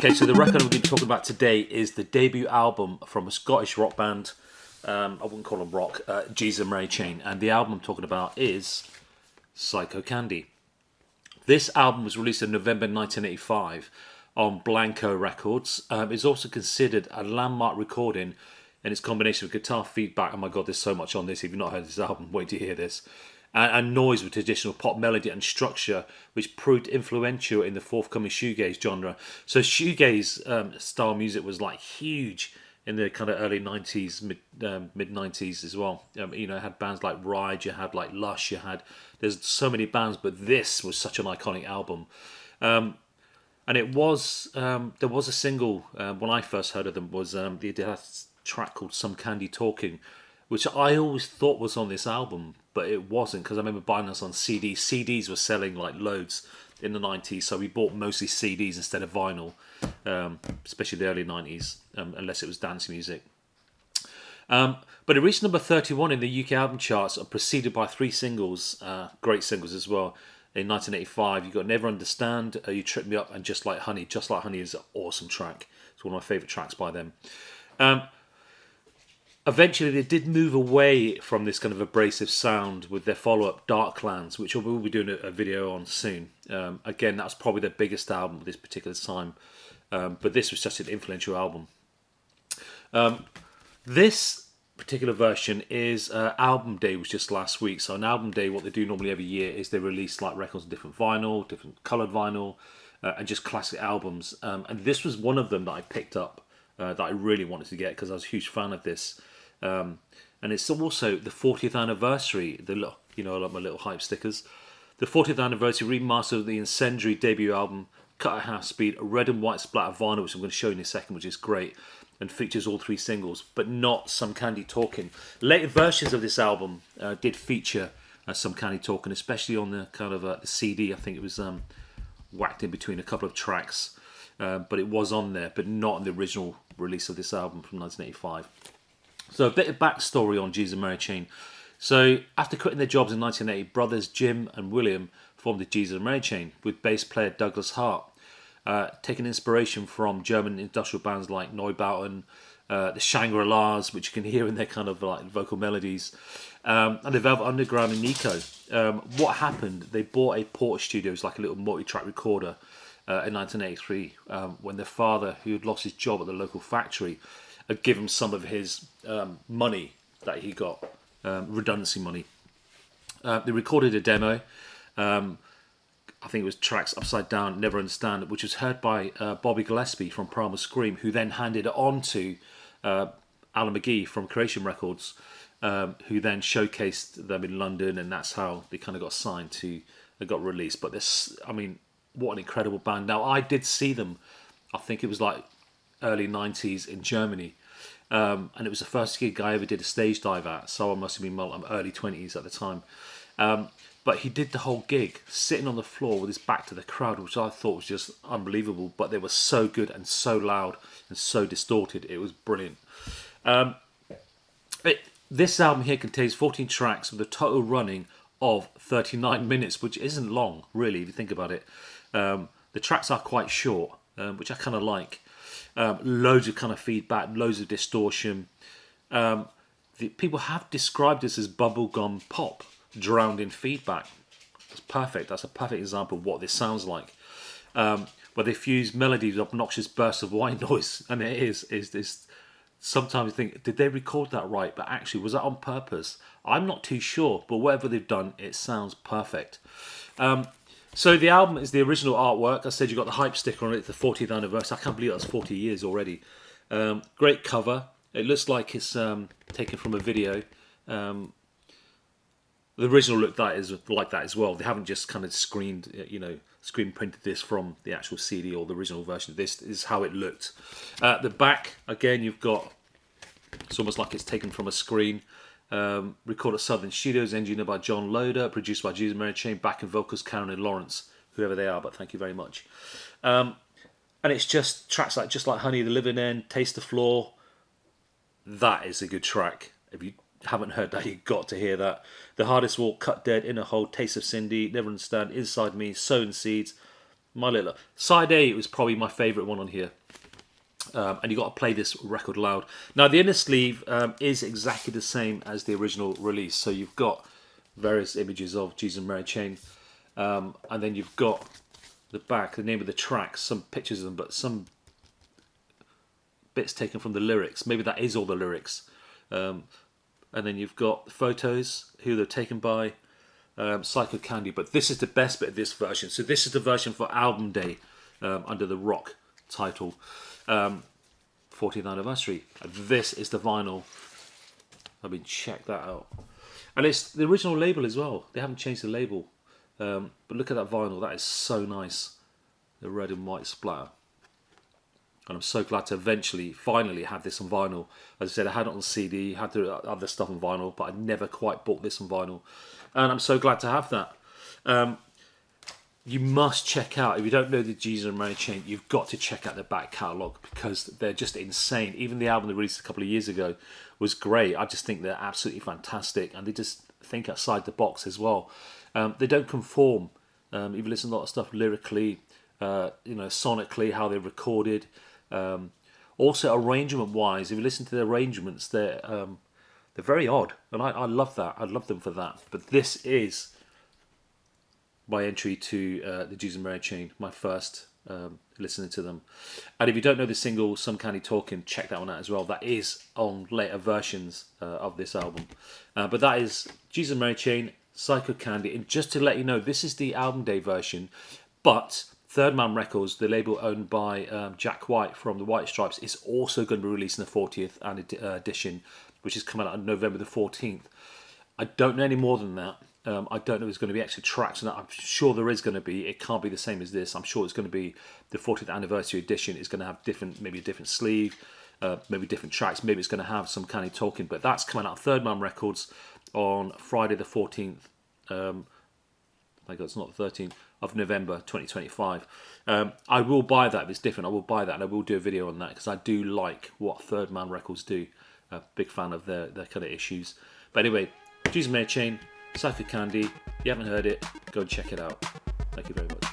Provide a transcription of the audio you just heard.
Okay, so the record we're going to be talking about today is the debut album from a Scottish rock band. I wouldn't call them rock, Jesus and Mary Chain. And the album I'm talking about is Psychocandy. This album was released in November 1985 on Blanco Records. It's also considered a landmark recording in its combination of guitar feedback. Oh my god, there's so much on this. If you've not heard this album, wait to hear this. And noise with traditional pop melody and structure, which proved influential in the forthcoming shoegaze genre. So shoegaze style music was like huge in the kind of early 90s, mid 90s as well. You know, had bands like Ride, you had like Lush, there's so many bands, but this was such an iconic album. And it was, there was a single, when I first heard of them, was they did a track called Some Candy Talking, which I always thought was on this album, but it wasn't, because I remember buying this on CD. CDs were selling like loads in the 90s, so we bought mostly CDs instead of vinyl, especially the early 90s, unless it was dance music. But it reached number 31 in the UK album charts, preceded by 3 singles, great singles as well. In 1985, you got Never Understand, You Trip Me Up, and Just Like Honey. Just Like Honey is an awesome track. It's one of my favourite tracks by them. Eventually, they did move away from this kind of abrasive sound with their follow-up, Darklands, which we'll be doing a video on soon. Again, that's probably their biggest album at this particular time. But this was such an influential album. This particular version is Album Day, was just last week. So on Album Day, what they do normally every year is they release like records on different vinyl, different coloured vinyl, and just classic albums. And this was one of them that I picked up that I really wanted to get because I was a huge fan of this. And it's also the 40th anniversary. I like my little hype stickers. The 40th anniversary remaster of the incendiary debut album, cut at half speed, a red and white splatter vinyl, which I'm going to show you in a second, which is great, and features all 3 singles, but not Some Candy Talking. Later versions of this album did feature Some Candy Talking, especially on the kind of the CD. I think it was whacked in between a couple of tracks, but it was on there, but not in the original release of this album from 1985. So a bit of backstory on Jesus and Mary Chain. So after quitting their jobs in 1980, brothers Jim and William formed the Jesus and Mary Chain with bass player Douglas Hart, taking inspiration from German industrial bands like Neubauten, the Shangri-Las, which you can hear in their kind of like vocal melodies, and the Velvet Underground and Nico. What happened? They bought a Porter studio, it was like a little multi-track recorder, in 1983, when their father, who had lost his job at the local factory, had given some of his money that he got, redundancy money. They recorded a demo. I think it was tracks Upside Down, Never Understand, which was heard by Bobby Gillespie from Primal Scream, who then handed it on to Alan McGee from Creation Records, who then showcased them in London, and that's how they kind of got signed to, they got released. But this, I mean, what an incredible band. Now, I did see them, I think it was like early 90s in Germany, and it was the first gig I ever did a stage dive at, so I must have been early 20s at the time. But he did the whole gig sitting on the floor with his back to the crowd, which I thought was just unbelievable, but they were so good and so loud and so distorted. It was brilliant. This album here contains 14 tracks with a total running of 39 minutes, which isn't long, really, if you think about it. The tracks are quite short, which I kind of like. Loads of kind of feedback, loads of distortion. People have described this as bubblegum pop, drowned in feedback. That's perfect. That's a perfect example of what this sounds like. Where they fuse melodies with obnoxious bursts of white noise, and it is this. Sometimes you think, did they record that right? But actually, was that on purpose? I'm not too sure, but whatever they've done, it sounds perfect. So the album is the original artwork. I said you got the hype sticker on it, the 40th anniversary. I can't believe that's 40 years already. Great cover. It looks like it's taken from a video. The original look that is like that as well. They haven't just kind of screen printed this from the actual CD or the original version. This is how it looked. The back, again, you've got, it's almost like it's taken from a screen. Recorded at Southern Studios, engineered by John Loader, produced by Jesus Mary Chain, backing vocals Karen and Lawrence, whoever they are, but thank you very much. And it's just tracks like Just Like Honey, The Living End, Taste the Floor. That is a good track. If you haven't heard that, you've got to hear that. The Hardest Walk, Cut Dead, In a Hole, Taste of Cindy, Never Understand, Inside Me, Sowing Seeds, My little side A was probably my favourite one on here. And you got to play this record loud. Now the inner sleeve is exactly the same as the original release. So you've got various images of Jesus and Mary Chain, and then you've got the back, the name of the tracks, some pictures of them, but some bits taken from the lyrics. Maybe that is all the lyrics. And then you've got photos, who they're taken by, Psychocandy. But this is the best bit of this version. So this is the version for Album Day, under the Rock title. 40th anniversary. This is the vinyl. I mean, check that out. And it's the original label as well. They haven't changed the label. But look at that vinyl. That is so nice. The red and white splatter. And I'm so glad to eventually, finally have this on vinyl. As I said, I had it on CD, had the other stuff on vinyl, but I never quite bought this on vinyl. And I'm so glad to have that. You must check out, if you don't know the Jesus and Mary Chain, you've got to check out their back catalogue because they're just insane. Even the album they released a couple of years ago was great. I just think they're absolutely fantastic, and they just think outside the box as well. They don't conform. If you listen to a lot of stuff lyrically, sonically, how they're recorded. Also arrangement-wise, if you listen to the arrangements, they're very odd, and I love that. I love them for that. But this is my entry to the Jesus and Mary Chain, my first listening to them. And if you don't know the single Some Candy Talking, check that one out as well. That is on later versions of this album. But that is Jesus and Mary Chain, Psychocandy. And just to let you know, this is the Album Day version, but Third Man Records, the label owned by Jack White from the White Stripes, is also going to be releasing the 40th edition, which is coming out on November the 14th. I don't know any more than that. I don't know if there's going to be extra tracks on that. I'm sure there is going to be. It can't be the same as this. I'm sure it's going to be the 40th anniversary edition. It's going to have maybe a different sleeve, maybe different tracks. Maybe it's going to have Some Candy Talking. But that's coming out Third Man Records on Friday the 14th. My God, it's not the 13th of November 2025. I will buy that if it's different. I will buy that, and I will do a video on that because I do like what Third Man Records do. Big fan of their kind of issues. But anyway, Jesus and Mary Chain, Psychocandy. If you haven't heard it, go and check it out. Thank you very much.